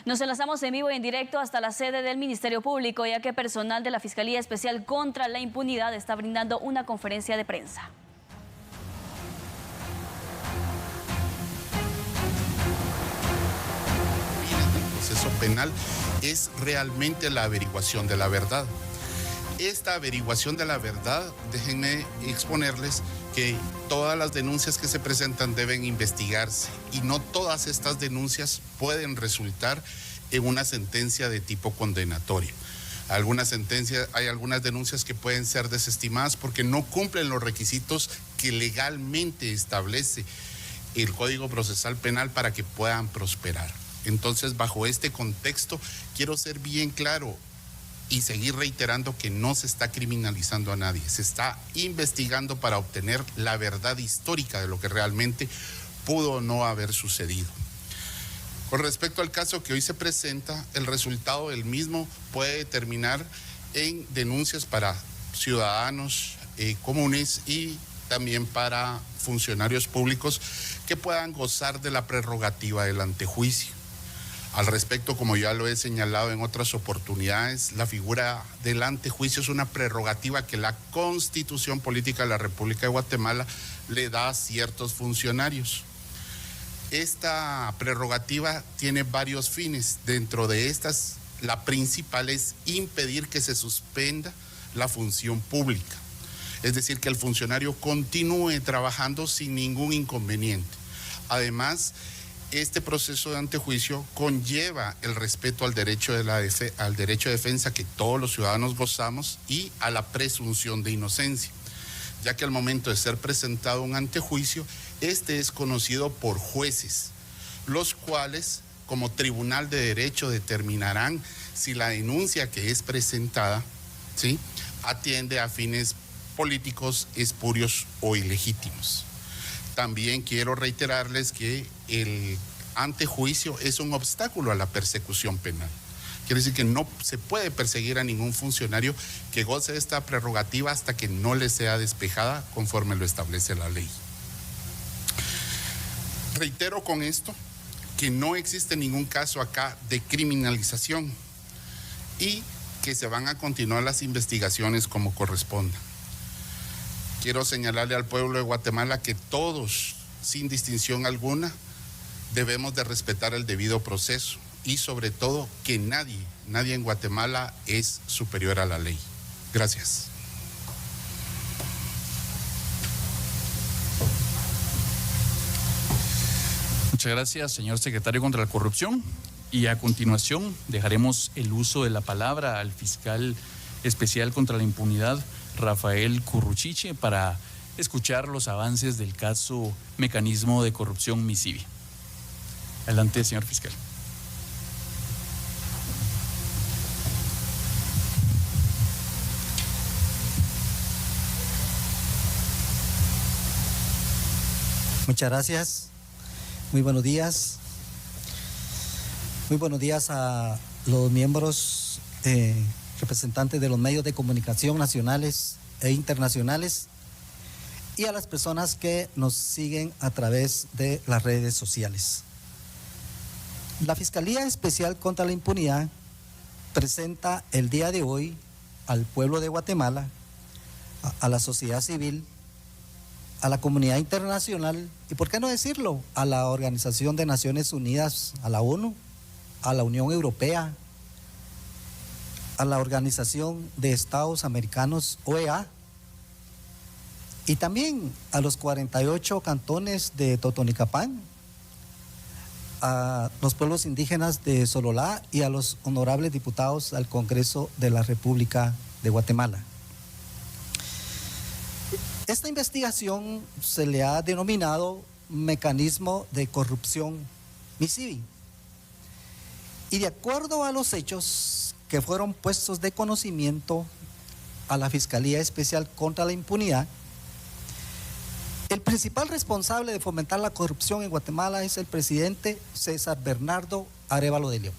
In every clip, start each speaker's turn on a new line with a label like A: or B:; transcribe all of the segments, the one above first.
A: Nos enlazamos en vivo y en directo hasta la sede del Ministerio Público, ya que personal de la Fiscalía Especial contra la Impunidad está brindando una conferencia de prensa.
B: El proceso penal es realmente la averiguación de la verdad. Esta averiguación de la verdad, déjenme exponerles que todas las denuncias que se presentan deben investigarse y no todas estas denuncias pueden resultar en una sentencia de tipo condenatorio. Hay algunas denuncias que pueden ser desestimadas porque no cumplen los requisitos que legalmente establece el Código Procesal Penal para que puedan prosperar. Entonces, bajo este contexto, quiero ser bien claro y seguir reiterando que no se está criminalizando a nadie, se está investigando para obtener la verdad histórica de lo que realmente pudo o no haber sucedido. Con respecto al caso que hoy se presenta, el resultado del mismo puede terminar en denuncias para ciudadanos comunes y también para funcionarios públicos que puedan gozar de la prerrogativa del antejuicio. Al respecto, como ya lo he señalado en otras oportunidades, la figura del antejuicio es una prerrogativa que la Constitución Política de la República de Guatemala le da a ciertos funcionarios. Esta prerrogativa tiene varios fines. Dentro de estas, la principal es impedir que se suspenda la función pública. Es decir, que el funcionario continúe trabajando sin ningún inconveniente. Además, este proceso de antejuicio conlleva el respeto al derecho de defensa que todos los ciudadanos gozamos y a la presunción de inocencia, ya que al momento de ser presentado un antejuicio, este es conocido por jueces, los cuales como tribunal de derecho determinarán si la denuncia que es presentada, ¿sí?, atiende a fines políticos, espurios o ilegítimos. También quiero reiterarles que el antejuicio es un obstáculo a la persecución penal. Quiere decir que no se puede perseguir a ningún funcionario que goce de esta prerrogativa hasta que no le sea despejada conforme lo establece la ley. Reitero con esto que no existe ningún caso acá de criminalización y que se van a continuar las investigaciones como corresponda. Quiero señalarle al pueblo de Guatemala que todos, sin distinción alguna, debemos de respetar el debido proceso y sobre todo que nadie en Guatemala es superior a la ley. Gracias.
C: Muchas gracias, señor secretario contra la corrupción. Y a continuación dejaremos el uso de la palabra al fiscal especial contra la impunidad, Rafael Curruchiche, para escuchar los avances del caso Mecanismo de Corrupción MISIVI. Adelante, señor fiscal.
D: Muchas gracias. Muy buenos días. Muy buenos días a los miembros representantes de los medios de comunicación nacionales e internacionales y a las personas que nos siguen a través de las redes sociales. La Fiscalía Especial contra la Impunidad presenta el día de hoy al pueblo de Guatemala, a la sociedad civil, a la comunidad internacional y, por qué no decirlo, a la Organización de Naciones Unidas, a la ONU, a la Unión Europea, a la Organización de Estados Americanos, OEA, y también a los 48 cantones de Totonicapán, a los pueblos indígenas de Sololá y a los honorables diputados al Congreso de la República de Guatemala. Esta investigación se le ha denominado Mecanismo de Corrupción MISIVI. Y de acuerdo a los hechos que fueron puestos de conocimiento a la Fiscalía Especial contra la Impunidad, el principal responsable de fomentar la corrupción en Guatemala es el presidente César Bernardo Arévalo de León.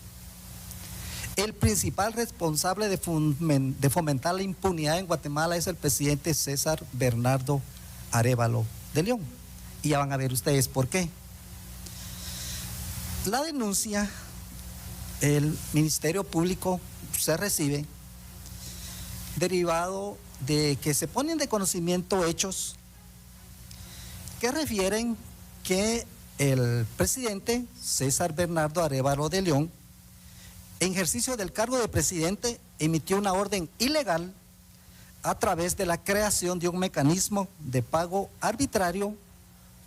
D: El principal responsable de fomentar la impunidad en Guatemala es el presidente César Bernardo Arévalo de León. Y ya van a ver ustedes por qué. La denuncia el Ministerio Público se recibe derivado de que se ponen de conocimiento hechos que refieren que el presidente César Bernardo Arévalo de León, en ejercicio del cargo de presidente, emitió una orden ilegal a través de la creación de un mecanismo de pago arbitrario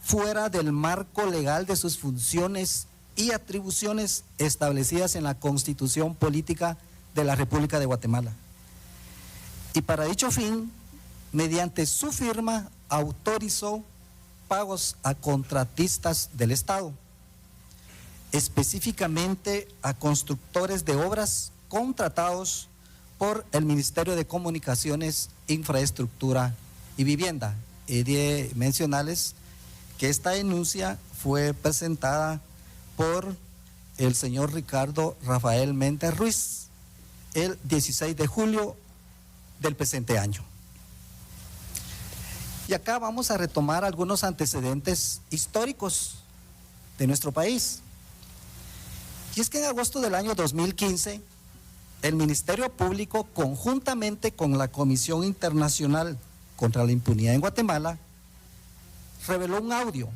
D: fuera del marco legal de sus funciones y atribuciones establecidas en la Constitución Política de la República de Guatemala. Y para dicho fin, mediante su firma, autorizó pagos a contratistas del Estado, específicamente a constructores de obras contratados por el Ministerio de Comunicaciones, Infraestructura y Vivienda. He de mencionarles que esta denuncia fue presentada por el señor Ricardo Rafael Méndez Ruiz el 16 de julio del presente año. Y acá vamos a retomar algunos antecedentes históricos de nuestro país. Y es que en agosto del año 2015, el Ministerio Público, conjuntamente con la Comisión Internacional contra la Impunidad en Guatemala, reveló un audio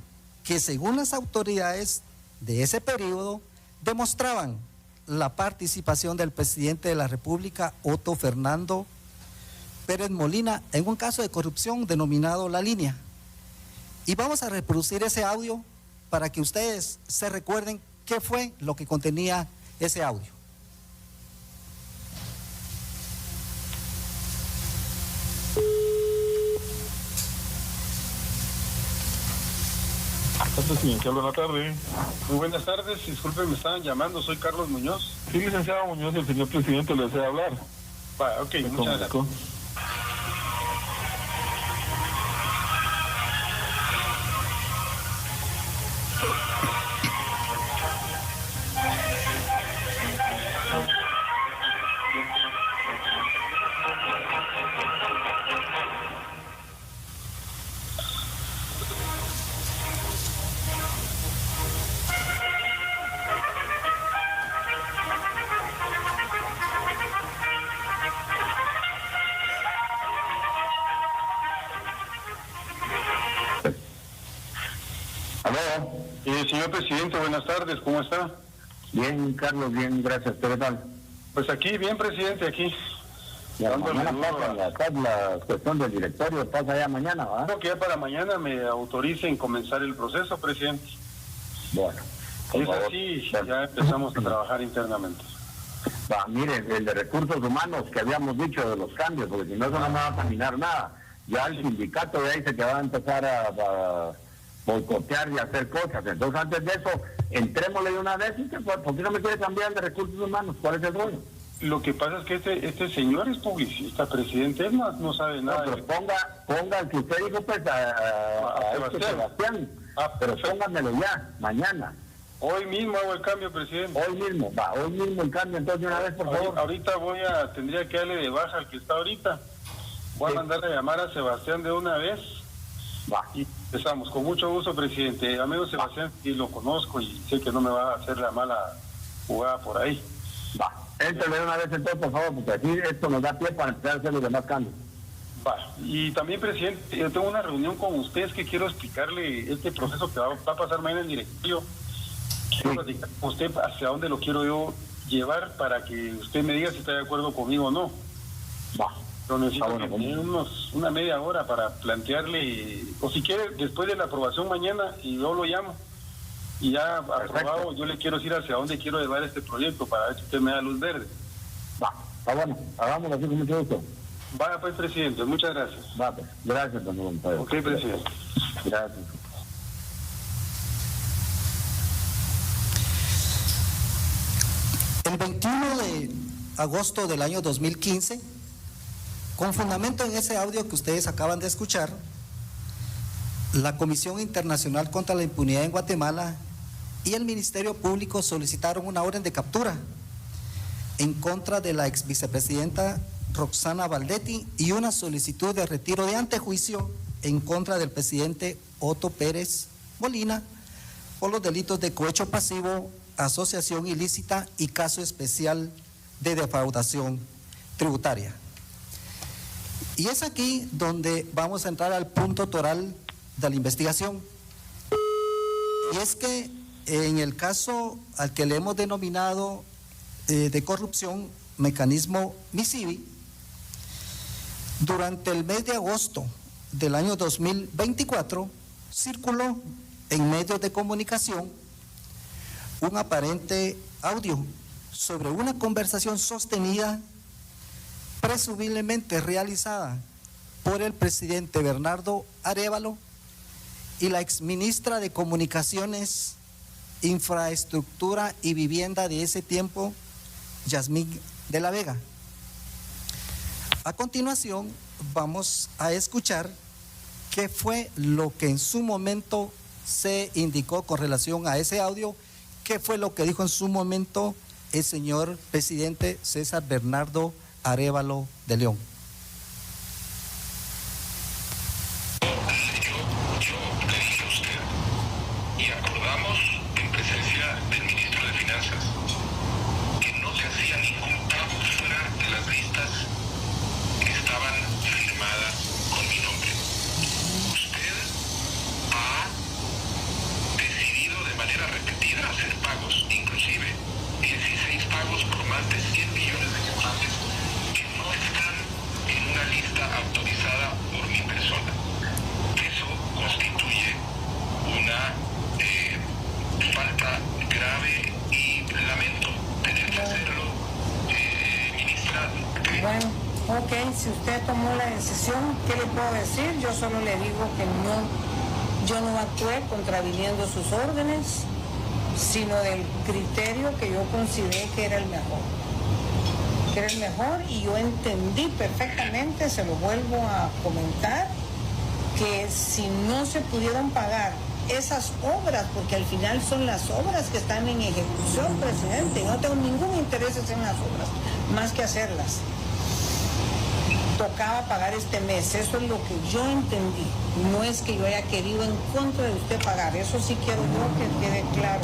D: que, según las autoridades de ese periodo, demostraban la participación del presidente de la República, Otto Fernando Pérez Molina, en un caso de corrupción denominado La Línea. Y vamos a reproducir ese audio para que ustedes se recuerden qué fue lo que contenía ese audio.
E: Presidencial, buenas tardes.
F: Muy buenas tardes, disculpen, me estaban llamando, soy Carlos Muñoz.
E: Sí, licenciado Muñoz, el señor presidente le desea hablar.
F: Ok, muchas gracias. Señor presidente, buenas tardes, ¿cómo está?
G: Bien, Carlos, bien, gracias. ¿Qué tal?
F: Pues aquí, bien, presidente, aquí.
G: Ya, mañana pasa la cuestión del directorio, pasa ya mañana, ¿verdad?
F: Creo que ya para mañana me autoricen comenzar el proceso, presidente.
G: Bueno.
F: Si es así, ya empezamos a trabajar internamente.
G: Mire, el de recursos humanos que habíamos dicho de los cambios, porque si no, eso no va a caminar nada. Ya el sindicato ya dice que va a empezar a boicotear y hacer cosas. Entonces, antes de eso, entrémosle de una vez. ¿Por qué no me quiere cambiar de recursos humanos? ¿Cuál es el rollo?
F: Lo que pasa es que este señor es publicista, presidente, él no sabe nada.
G: No, pero ponga el que usted dijo, pues, a Sebastián. Pero póngamelo ya, mañana.
F: Hoy mismo hago el cambio, presidente.
G: Hoy mismo el cambio, entonces, de una vez, por favor.
F: Ahorita tendría que darle de baja al que está ahorita. Voy a mandar a llamar a Sebastián de una vez. Y empezamos, con mucho gusto, presidente. Amigo Sebastián, sí lo conozco y sé que no me va a hacer la mala jugada por ahí.
G: Éntrale de una vez entonces, por favor, porque aquí esto nos da pie para empezar a hacer los demás cambios.
F: Y también, presidente, yo tengo una reunión con ustedes que quiero explicarle este proceso que va a pasar mañana en el directorio. Quiero platicar con usted hacia dónde lo quiero yo llevar para que usted me diga si está de acuerdo conmigo o no. Pero necesito una media hora para plantearle, o si quiere, después de la aprobación mañana, y yo lo llamo. Y ya aprobado, yo le quiero decir hacia dónde quiero llevar este proyecto para ver si usted me da luz verde.
G: Está bueno, hagámoslo así con mucho gusto.
F: Vaya pues, presidente, muchas gracias.
G: Pues, gracias, don Gonzalo.
F: Ok, presidente.
G: Gracias.
D: El 21 de agosto del año 2015, con fundamento en ese audio que ustedes acaban de escuchar, la Comisión Internacional contra la Impunidad en Guatemala y el Ministerio Público solicitaron una orden de captura en contra de la ex vicepresidenta Roxana Valdetti y una solicitud de retiro de antejuicio en contra del presidente Otto Pérez Molina por los delitos de cohecho pasivo, asociación ilícita y caso especial de defraudación tributaria. Y es aquí donde vamos a entrar al punto toral de la investigación. Y es que en el caso al que le hemos denominado de corrupción, mecanismo MISIBI, durante el mes de agosto del año 2024 circuló en medios de comunicación un aparente audio sobre una conversación sostenida, presumiblemente realizada por el presidente Bernardo Arévalo y la exministra de Comunicaciones, Infraestructura y Vivienda de ese tiempo, Yasmín de la Vega. A continuación vamos a escuchar qué fue lo que en su momento se indicó con relación a ese audio, qué fue lo que dijo en su momento el señor presidente César Bernardo Arévalo de León.
H: Yo le dije a usted y acordamos en presencia del ministro de Finanzas que no se hacía ningún pago fuera de las listas que estaban firmadas con mi nombre. Usted ha decidido de manera repetida hacer pagos, inclusive 16 pagos por más de 100 millones de quetzales que no están en una lista autorizada por mi persona. Eso constituye una falta grave y lamento tener que hacerlo, ministra.
I: Bueno, ok, si usted tomó la decisión, ¿qué le puedo decir? Yo solo le digo que yo no actué contraviniendo sus órdenes, sino del criterio que yo consideré que era el mejor. Y yo entendí perfectamente, se lo vuelvo a comentar, que si no se pudieron pagar esas obras, porque al final son las obras que están en ejecución, presidente, no tengo ningún interés en las obras, más que hacerlas. Tocaba pagar este mes, eso es lo que yo entendí. No es que yo haya querido en contra de usted pagar, eso sí quiero yo que quede claro.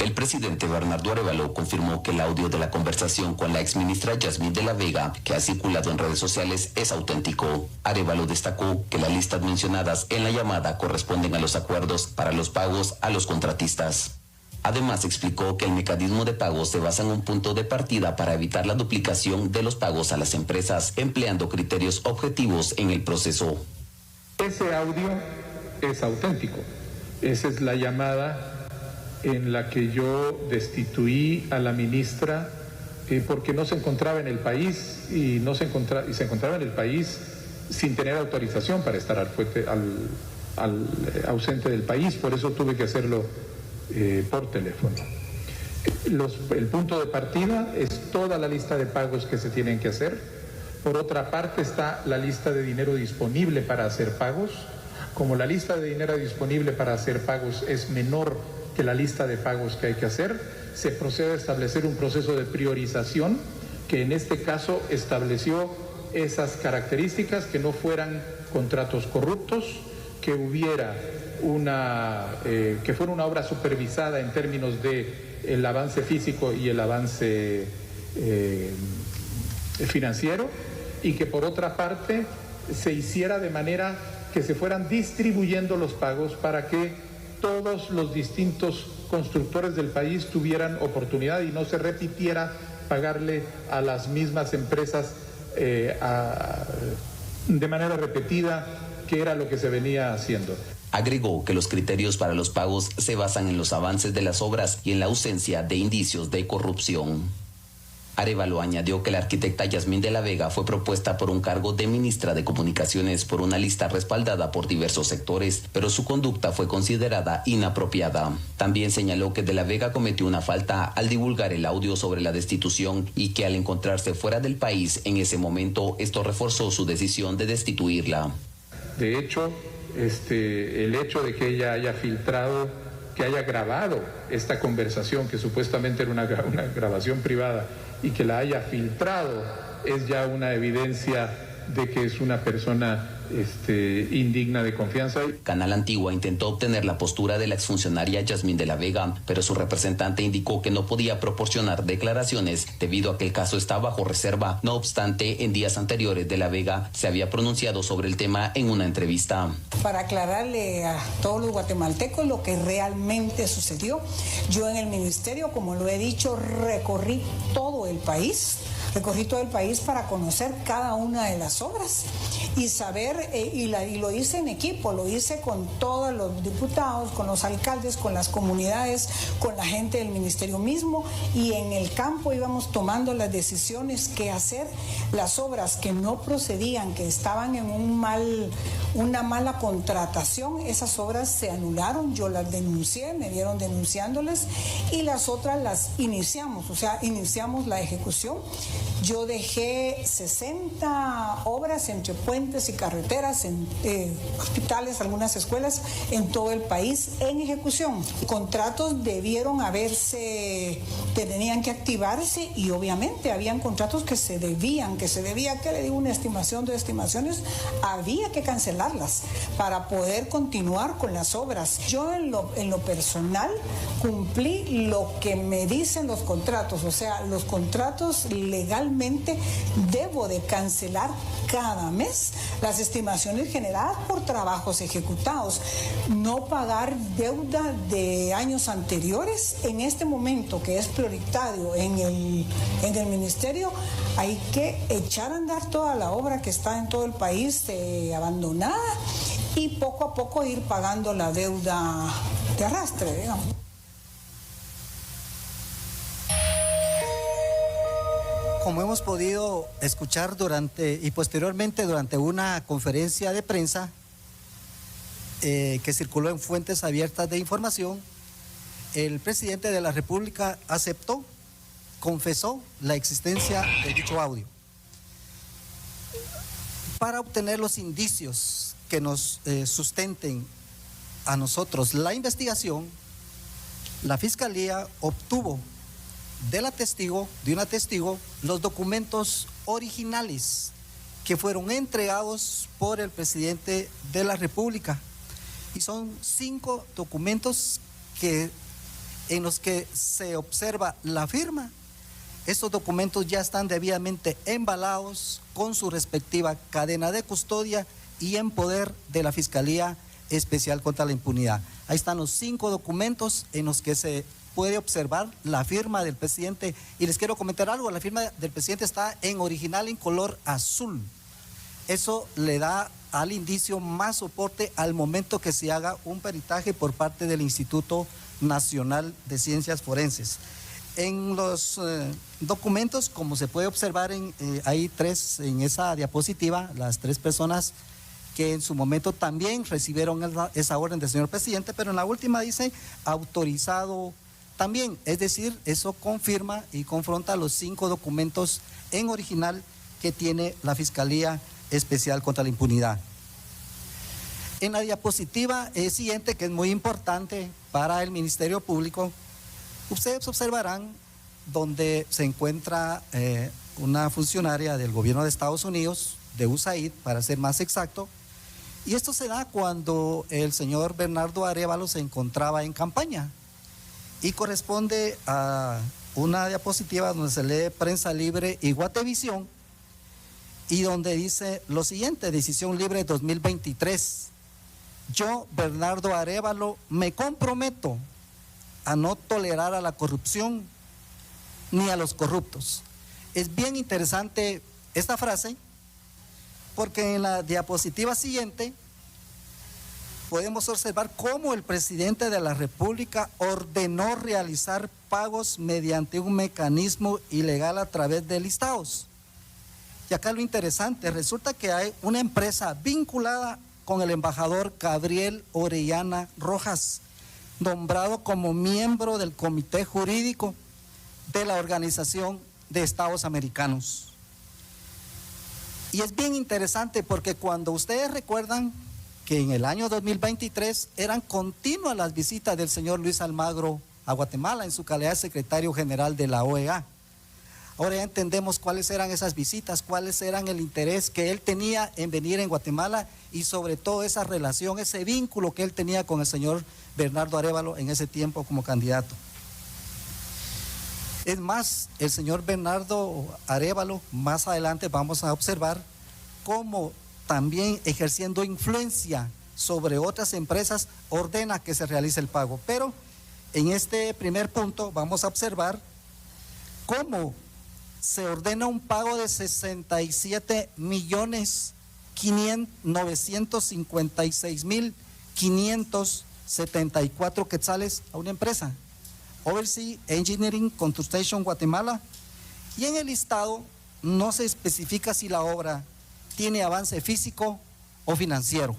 J: El presidente Bernardo Arévalo confirmó que el audio de la conversación con la exministra Yasmín de la Vega, que ha circulado en redes sociales, es auténtico. Arévalo destacó que las listas mencionadas en la llamada corresponden a los acuerdos para los pagos a los contratistas. Además, explicó que el mecanismo de pago se basa en un punto de partida para evitar la duplicación de los pagos a las empresas, empleando criterios objetivos en el proceso.
K: Ese audio es auténtico. Esa es la llamada en la que yo destituí a la ministra porque no se encontraba en el país y se encontraba en el país sin tener autorización para estar ausente del país. Por eso tuve que hacerlo por teléfono. El punto de partida es toda la lista de pagos que se tienen que hacer. Por otra parte está la lista de dinero disponible para hacer pagos. Como la lista de dinero disponible para hacer pagos es menor que la lista de pagos que hay que hacer, se procede a establecer un proceso de priorización que en este caso estableció esas características, que no fueran contratos corruptos, que hubiera que fuera una obra supervisada en términos de el avance físico y el avance financiero, y que por otra parte se hiciera de manera que se fueran distribuyendo los pagos para que todos los distintos constructores del país tuvieran oportunidad y no se repitiera pagarle a las mismas empresas de manera repetida, que era lo que se venía haciendo.
J: Agregó que los criterios para los pagos se basan en los avances de las obras y en la ausencia de indicios de corrupción. Arévalo añadió que la arquitecta Yasmín de la Vega fue propuesta por un cargo de ministra de Comunicaciones por una lista respaldada por diversos sectores, pero su conducta fue considerada inapropiada. También señaló que de la Vega cometió una falta al divulgar el audio sobre la destitución y que al encontrarse fuera del país en ese momento, esto reforzó su decisión de destituirla.
K: De hecho, el hecho de que ella haya filtrado, que haya grabado esta conversación, que supuestamente era una grabación privada, y que la haya filtrado, es ya una evidencia de que es una persona indigna de confianza.
J: Canal Antigua intentó obtener la postura de la exfuncionaria Yasmín de la Vega, pero su representante indicó que no podía proporcionar declaraciones debido a que el caso está bajo reserva. No obstante, en días anteriores de la Vega se había pronunciado sobre el tema en una entrevista.
I: Para aclararle a todos los guatemaltecos lo que realmente sucedió, yo en el ministerio, como lo he dicho, recorrí todo el país para conocer cada una de las obras y saber, y lo hice en equipo, lo hice con todos los diputados, con los alcaldes, con las comunidades, con la gente del ministerio mismo, y en el campo íbamos tomando las decisiones que hacer. Las obras que no procedían, que estaban en una mala contratación, esas obras se anularon, yo las denuncié, me vieron denunciándoles, y las otras las iniciamos, o sea, iniciamos la ejecución. Yo dejé 60 obras entre puentes y carreteras, en hospitales, algunas escuelas en todo el país en ejecución. Contratos tenían que activarse, y obviamente habían contratos que se debía, que le digo, una estimación, 2 estimaciones, había que cancelarlas para poder continuar con las obras. Yo en lo personal cumplí lo que me dicen los contratos, o sea, los contratos legalmente debo de cancelar cada mes las estimaciones generadas por trabajos ejecutados, no pagar deuda de años anteriores. En este momento que es prioritario en el ministerio, hay que echar a andar toda la obra que está en todo el país abandonada, y poco a poco ir pagando la deuda de arrastre, digamos.
D: Como hemos podido escuchar posteriormente durante una conferencia de prensa que circuló en fuentes abiertas de información, el presidente de la República confesó la existencia de dicho audio. Para obtener los indicios que nos sustenten a nosotros la investigación, la Fiscalía obtuvo de una testigo los documentos originales que fueron entregados por el presidente de la República, y son 5 documentos en los que se observa la firma. Estos documentos ya están debidamente embalados con su respectiva cadena de custodia y en poder de la Fiscalía Especial contra la Impunidad. Ahí están los 5 documentos en los que se puede observar la firma del presidente, y les quiero comentar algo: la firma del presidente está en original en color azul. Eso le da al indicio más soporte al momento que se haga un peritaje por parte del Instituto Nacional de Ciencias Forenses. En los documentos, como se puede observar, hay 3 en esa diapositiva, las 3 personas que en su momento también recibieron esa orden del señor presidente, pero en la última dice autorizado también, es decir, eso confirma y confronta los 5 documentos en original que tiene la Fiscalía Especial contra la Impunidad. En la diapositiva siguiente, que es muy importante para el Ministerio Público, ustedes observarán donde se encuentra una funcionaria del gobierno de Estados Unidos, de USAID para ser más exacto, y esto se da cuando el señor Bernardo Arévalo se encontraba en campaña, y corresponde a una diapositiva donde se lee Prensa Libre y Guatevisión, y donde dice lo siguiente: Decisión Libre 2023. Yo, Bernardo Arévalo, me comprometo a no tolerar a la corrupción ni a los corruptos. Es bien interesante esta frase, porque en la diapositiva siguiente podemos observar cómo el presidente de la República ordenó realizar pagos mediante un mecanismo ilegal a través de listados. Y acá lo interesante, resulta que hay una empresa vinculada con el embajador Gabriel Orellana Rojas, nombrado como miembro del comité jurídico de la Organización de Estados Americanos. Y es bien interesante porque cuando ustedes recuerdan que en el año 2023 eran continuas las visitas del señor Luis Almagro a Guatemala en su calidad de secretario general de la OEA, Ahora ya entendemos cuáles eran esas visitas, cuáles eran el interés que él tenía en venir en Guatemala y sobre todo esa relación, ese vínculo que él tenía con el señor Bernardo Arévalo en ese tiempo como candidato. Es más, el señor Bernardo Arévalo, más adelante vamos a observar cómo también ejerciendo influencia sobre otras empresas ordena que se realice el pago. Pero en este primer punto vamos a observar cómo se ordena un pago de 67.956.574 quetzales a una empresa, Overseas Engineering Construction Guatemala, y en el listado no se especifica si la obra tiene avance físico o financiero.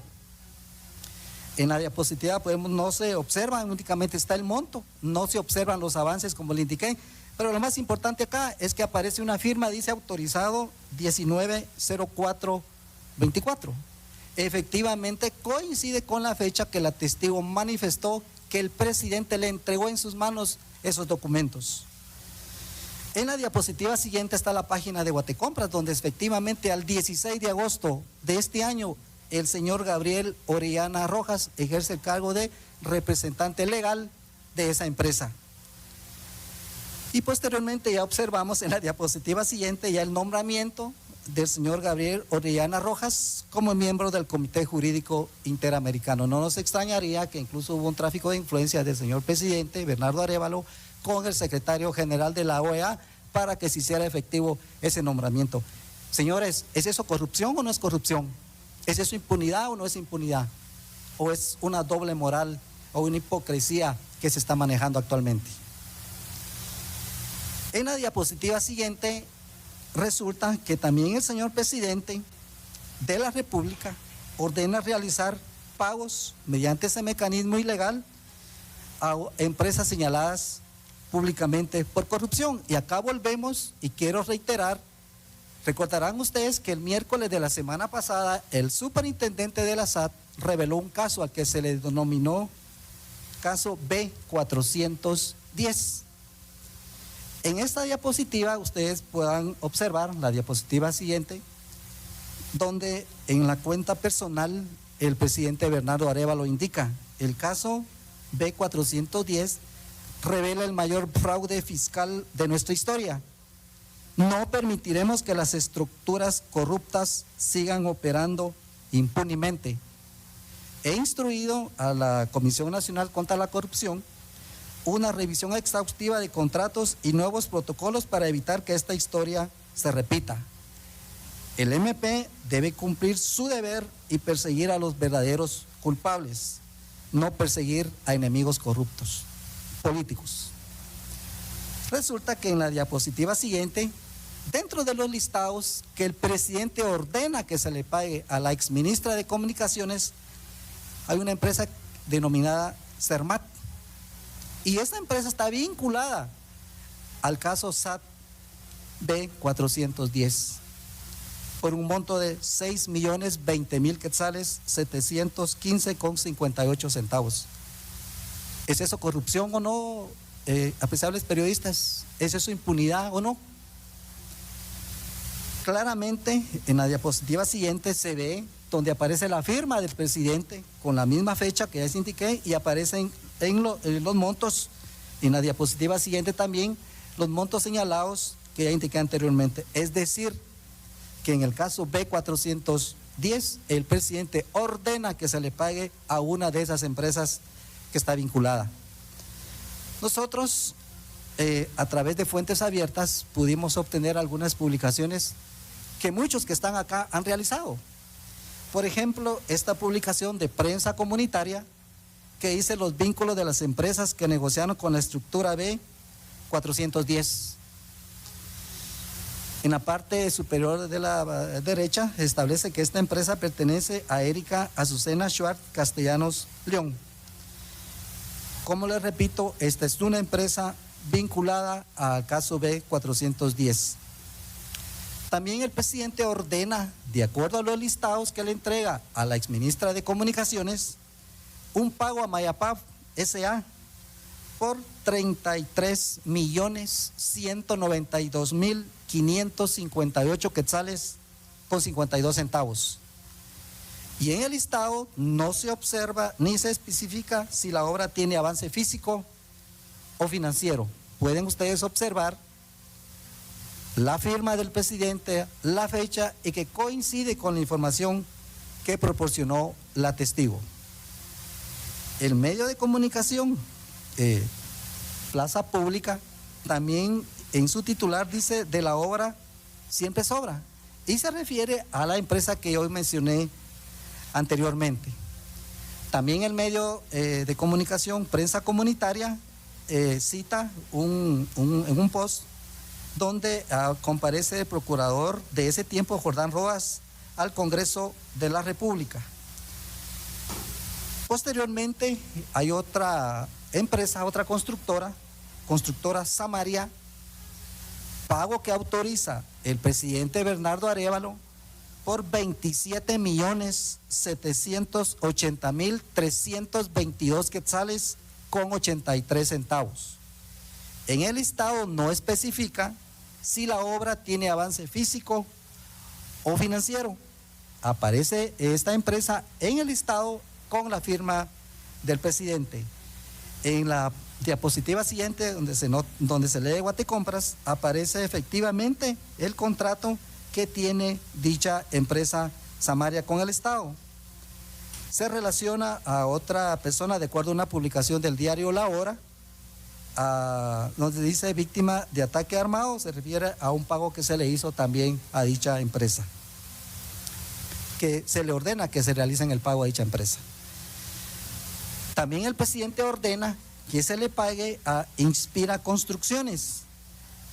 D: En la diapositiva no se observa, únicamente está el monto, no se observan los avances como le indiqué, pero lo más importante acá es que aparece una firma, dice autorizado 190424. Efectivamente coincide con la fecha que la testigo manifestó que el presidente le entregó en sus manos esos documentos. En la diapositiva siguiente está la página de Guatecompras, donde efectivamente al 16 de agosto de este año el señor Gabriel Orellana Rojas ejerce el cargo de representante legal de esa empresa. Y posteriormente ya observamos en la diapositiva siguiente ya el nombramiento del señor Gabriel Orellana Rojas como miembro del Comité Jurídico Interamericano. No nos extrañaría que incluso hubo un tráfico de influencia del señor presidente Bernardo Arévalo con el secretario general de la OEA para que se hiciera efectivo ese nombramiento. Señores, ¿es eso corrupción o no es corrupción? ¿Es eso impunidad o no es impunidad? ¿O es una doble moral o una hipocresía que se está manejando actualmente? En la diapositiva siguiente resulta que también el señor presidente de la República ordena realizar pagos mediante ese mecanismo ilegal a empresas señaladas públicamente por corrupción. Y acá volvemos y quiero reiterar, recordarán ustedes que el miércoles de la semana pasada el superintendente de la SAT reveló un caso al que se le denominó caso B410. En esta diapositiva ustedes puedan observar la diapositiva siguiente, donde en la cuenta personal el presidente Bernardo Arévalo indica: el caso B410 revela el mayor fraude fiscal de nuestra historia. No permitiremos que las estructuras corruptas sigan operando impunemente. He instruido a la Comisión Nacional contra la Corrupción una revisión exhaustiva de contratos y nuevos protocolos para evitar que esta historia se repita. El MP debe cumplir su deber y perseguir a los verdaderos culpables, no perseguir a enemigos corruptos, políticos. Resulta que en la diapositiva siguiente, dentro de los listados que el presidente ordena que se le pague a la exministra de Comunicaciones, hay una empresa denominada Cermat. Y esta empresa está vinculada al caso SAT B410 por un monto de 6.020.000 quetzales, 715,58 centavos. ¿Es eso corrupción o no, apreciables periodistas? ¿Es eso impunidad o no? Claramente en la diapositiva siguiente se ve donde aparece la firma del presidente con la misma fecha que ya les indiqué y aparecen en los montos, en la diapositiva siguiente también, los montos señalados que ya indiqué anteriormente. Es decir, que en el caso B410, el presidente ordena que se le pague a una de esas empresas que está vinculada. Nosotros, a través de fuentes abiertas, pudimos obtener algunas publicaciones que muchos que están acá han realizado. Por ejemplo, esta publicación de prensa comunitaria que dice los vínculos de las empresas que negociaron con la estructura B410. En la parte superior de la derecha establece que esta empresa pertenece a Erika Azucena Schwartz Castellanos León. Como les repito, esta es una empresa vinculada al caso B410. También el presidente ordena, de acuerdo a los listados que le entrega a la exministra de Comunicaciones, un pago a Mayapaf S.A. por 33.192.558 quetzales con 52 centavos. Y en el listado no se observa ni se especifica si la obra tiene avance físico o financiero. Pueden ustedes observar la firma del presidente, la fecha y que coincide con la información que proporcionó la testigo. El medio de comunicación, Plaza Pública, también en su titular dice de la obra siempre sobra y se refiere a la empresa que hoy mencioné anteriormente. También el medio de comunicación Prensa Comunitaria cita en un post donde comparece el procurador de ese tiempo, Jordán Rojas, al Congreso de la República. Posteriormente hay otra empresa, otra constructora Samaria, pago que autoriza el presidente Bernardo Arévalo por 27.780.322 quetzales con 83 centavos. En el listado no especifica si la obra tiene avance físico o financiero. Aparece esta empresa en el listado con la firma del presidente. En la diapositiva siguiente, donde se lee Guatecompras, aparece efectivamente el contrato que tiene dicha empresa Samaria con el Estado. Se relaciona a otra persona de acuerdo a una publicación del diario La Hora, donde dice víctima de ataque armado, se refiere a un pago que se le hizo también a dicha empresa, que se le ordena que se realice el pago a dicha empresa. También el presidente ordena que se le pague a Inspira Construcciones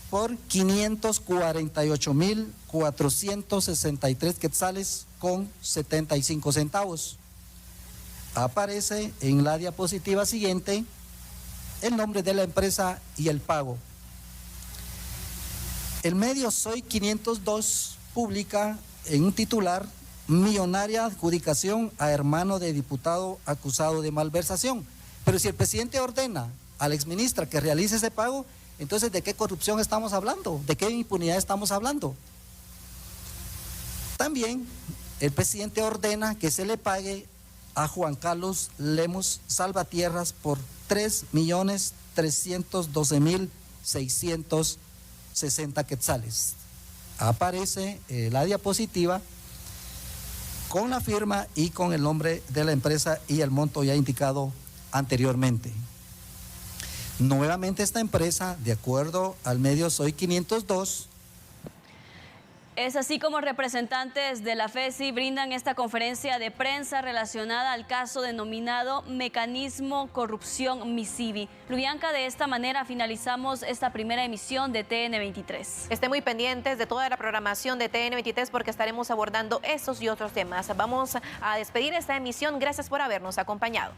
D: por 548.463 quetzales con 75 centavos. Aparece en la diapositiva siguiente el nombre de la empresa y el pago. El medio Soy 502 publica en un titular: millonaria adjudicación a hermano de diputado acusado de malversación. Pero si el presidente ordena a la exministra que realice ese pago, entonces ¿de qué corrupción estamos hablando? ¿De qué impunidad estamos hablando? También el presidente ordena que se le pague a Juan Carlos Lemos Salvatierras por 3.312.660 quetzales. Aparece la diapositiva con la firma y con el nombre de la empresa y el monto ya indicado anteriormente. Nuevamente esta empresa, de acuerdo al medio Soy 502,
A: es así como representantes de la FESI brindan esta conferencia de prensa relacionada al caso denominado Mecanismo Corrupción Misivi. Lubianca, de esta manera finalizamos esta primera emisión de TN23.
L: Estén muy pendientes de toda la programación de TN23 porque estaremos abordando estos y otros temas. Vamos a despedir esta emisión. Gracias por habernos acompañado.